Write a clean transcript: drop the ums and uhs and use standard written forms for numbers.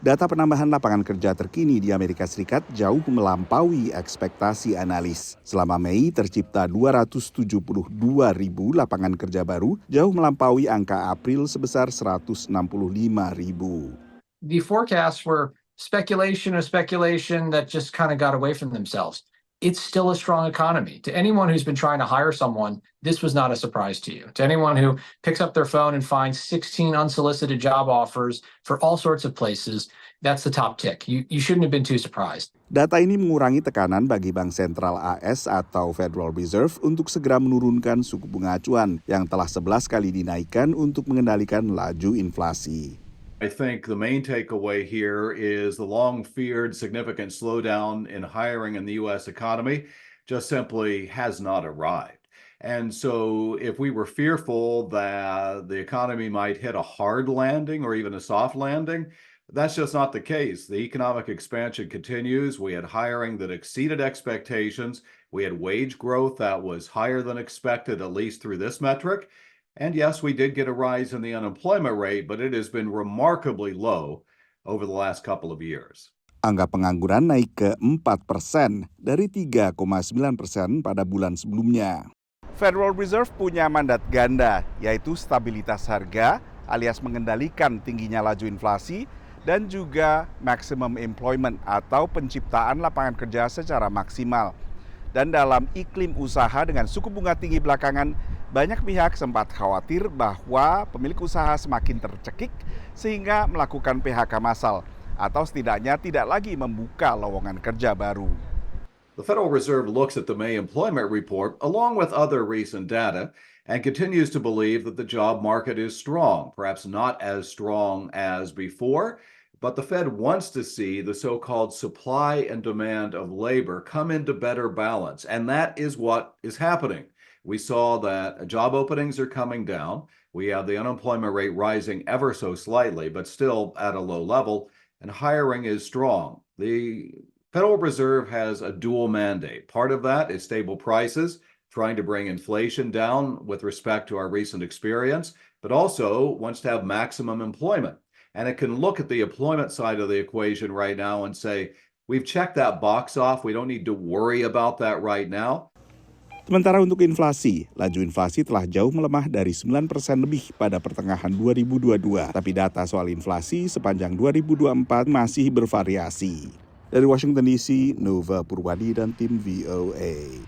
Data penambahan lapangan kerja terkini di Amerika Serikat jauh melampaui ekspektasi analis. Selama Mei tercipta 272 ribu lapangan kerja baru, jauh melampaui angka April sebesar 165 ribu. The forecasts were speculation that just kind of got away from themselves. It's still a strong economy. To anyone who's been trying to hire someone, this was not a surprise to you. To anyone who picks up their phone and finds 16 unsolicited job offers for all sorts of places, that's the top tick. You shouldn't have been too surprised. Data ini mengurangi tekanan bagi Bank Sentral AS atau Federal Reserve untuk segera menurunkan suku bunga acuan yang telah 11 kali dinaikkan untuk mengendalikan laju inflasi. I think the main takeaway here is the long-feared significant slowdown in hiring in the U.S. economy just simply has not arrived. And so if we were fearful that the economy might hit a hard landing or even a soft landing, that's just not the case. The economic expansion continues. We had hiring that exceeded expectations. We had wage growth that was higher than expected, at least through this metric. And yes, we did get a rise in the unemployment rate, but it has been remarkably low over the last couple of years. Angka pengangguran naik ke 4% dari 3,9% pada bulan sebelumnya. Federal Reserve punya mandat ganda, yaitu stabilitas harga alias mengendalikan tingginya laju inflasi dan juga maximum employment atau penciptaan lapangan kerja secara maksimal. Dan dalam iklim usaha dengan suku bunga tinggi belakangan, banyak pihak sempat khawatir bahwa pemilik usaha semakin tercekik sehingga melakukan PHK massal atau setidaknya tidak lagi membuka lowongan kerja baru. The Federal Reserve looks at the May employment report along with other recent data and continues to believe that the job market is strong, perhaps not as strong as before. But the Fed wants to see the so-called supply and demand of labor come into better balance, and that is what is happening. We saw that job openings are coming down. We have the unemployment rate rising ever so slightly, but still at a low level, and hiring is strong. The Federal Reserve has a dual mandate. Part of that is stable prices, trying to bring inflation down with respect to our recent experience, but also wants to have maximum employment. And it can look at the employment side of the equation right now and say, we've checked that box off. We don't need to worry about that right now. Sementara untuk inflasi, laju inflasi telah jauh melemah dari 9% lebih pada pertengahan 2022. Tapi data soal inflasi sepanjang 2024 masih bervariasi. Dari Washington DC, Nova Purwadi dan tim VOA.